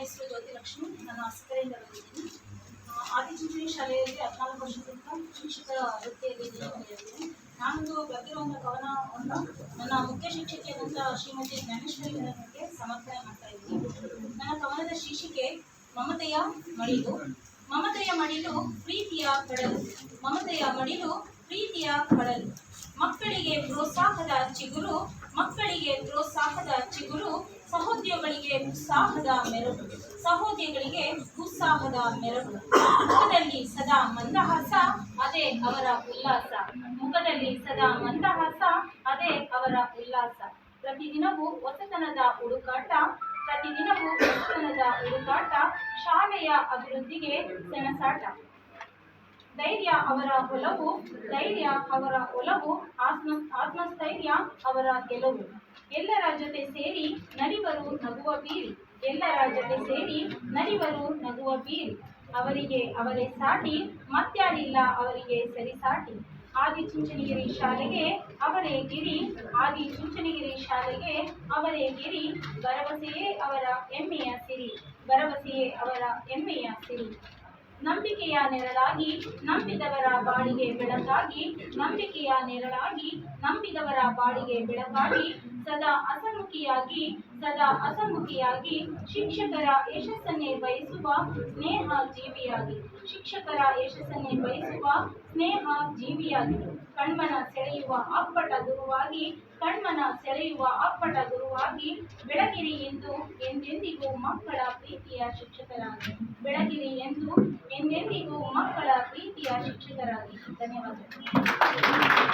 ಹೆಸರು ಜ್ಯೋತಿಲಕ್ಷ್ಮಿ. ನಾನು ಅಸ್ಕರೆಯಿಂದ ಬಂದಿದ್ದೀನಿ. ಆದಿಚುಂಚನಗಿರಿ ಶಾಲೆಯಲ್ಲಿ 14 ವರ್ಷದಿಂದ ಶಿಕ್ಷಕ ವೃತ್ತಿಯಲ್ಲಿ ನಿಯೋಜನೆಯಾಗಿದ್ದೀನಿ. ನಾನೊಂದು ಬರೆದಿರುವಂಥ ಕವನವನ್ನು ನನ್ನ ಮುಖ್ಯ ಶಿಕ್ಷಕಿಯಾದಂಥ ಶ್ರೀಮತಿ ಜ್ಞಾನೇಶ್ವರಿ ಮೇಡಮ್ಗೆ ಸಮರ್ಪಣೆ ಮಾಡ್ತಾ ಇದ್ದೀನಿ. ನನ್ನ ಕವನದ ಶೀರ್ಷಿಕೆ ಮಮತೆಯ ಮಡಿಲು. ಮಮತೆಯ ಮಡಿಲು ಪ್ರೀತಿಯ ಕಡಲು. ಮಮತೆಯ ಮಡಿಲು ಪ್ರೀತಿಯ ಕಡಲು. ಮಕ್ಕಳಿಗೆ ಪ್ರೋತ್ಸಾಹದ ಚಿಗುರು. ಮಕ್ಕಳಿಗೆ ಪ್ರೋತ್ಸಾಹದ ಚಿಗುರು. ಸಹೋದ್ಯೋಗಿಗಳಿಗೆ ಉತ್ಸಾಹದ ಮೆರುಗು. ಸಹೋದ್ಯೋಗಿಗಳಿಗೆ ಉತ್ಸಾಹದ ಮೆರುಗು. ಮುಖದಲ್ಲಿ ಸದಾ ಮಂದಹಾಸ, ಅದೇ ಅವರ ಉಲ್ಲಾಸ. ಮುಖದಲ್ಲಿ ಸದಾ ಮಂದಹಾಸ, ಅದೇ ಅವರ ಉಲ್ಲಾಸ. ಪ್ರತಿದಿನವೂ ಹೊಸತನದ ಹುಡುಕಾಟ. ಪ್ರತಿದಿನವೂ ಹೊಸತನದ ಹುಡುಕಾಟ. ಶಾಲೆಯ ಅಭಿವೃದ್ಧಿಗೆ ಸೆಣಸಾಟ. ಧೈರ್ಯ ಅವರ ಒಲವು. ಧೈರ್ಯ ಅವರ ಒಲವು. ಆತ್ಮಸ್ಥೈರ್ಯ ಅವರ ಗೆಲುವು. ಎಲ್ಲರ ಜೊತೆ ಸೇರಿ ನಲಿವರು ನಗುವ ಬೀರಿ. ಎಲ್ಲರ ಜೊತೆ ಸೇರಿ ನಲಿವರು ನಗುವ ಬೀರಿ. ಅವರಿಗೆ ಅವರೇ ಸಾಟಿ, ಮತ್ಯಾರಿಲ್ಲ ಅವರಿಗೆ ಸರಿಸಾಟಿ. ಆದಿಚುಂಚನಗಿರಿ ಶಾಲೆಗೆ ಅವರೇ ಗಿರಿ. ಆದಿಚುಂಚನಗಿರಿ ಶಾಲೆಗೆ ಅವರೇ ಗಿರಿ. ಭರವಸೆಯೇ ಅವರ ಹೆಮ್ಮೆಯ ಸಿರಿ. ಭರವಸೆಯೇ ಅವರ ಹೆಮ್ಮೆಯ ಸಿರಿ. ನಂಬಿಕೆಯ ನೆರಳಾಗಿ ನಂಬಿದವರ ಬಾಳಿಗೆ ಬೆಳಕಾಗಿ. ನಂಬಿಕೆಯ ನೆರಳಾಗಿ ನಂಬಿದವರ ಬಾಳಿಗೆ ಬೆಳಕಾಗಿ. ಸದಾ ಹಸನ್ಮುಖಿಯಾಗಿ ಸದಾ ಹಸನ್ಮುಖಿಯಾಗಿ. ಶಿಕ್ಷಕರ ಯಶಸ್ಸನ್ನೇ ಬಯಸುವ ಸ್ನೇಹ ಜೀವಿಯಾಗಿ. ಶಿಕ್ಷಕರ ಯಶಸ್ಸನ್ನೇ ಬಯಸುವ ಸ್ನೇಹ ಜೀವಿಯಾಗಿ. ಕಣ್ಮನ ಸೆಳೆಯುವ ಅಪ್ಪಟ ಗುರುವಾಗಿ. ಕಣ್ಮನ ಸೆಳೆಯುವ ಅಪ್ಪಟ ಗುರುವಾಗಿ. ಬೆಳಗಿರಿ ಎಂದು ಎಂದೆಂದಿಗೂ ಮಕ್ಕಳ ಪ್ರೀತಿಯ ಶಿಕ್ಷಕರಾಗಿ. ಬೆಳಗಿರಿ ಎಂದು ಎಂದೆಂದಿಗೂ ಮಕ್ಕಳ ಪ್ರೀತಿಯ ಶಿಕ್ಷಕರಾಗಿ. ಧನ್ಯವಾದಗಳು.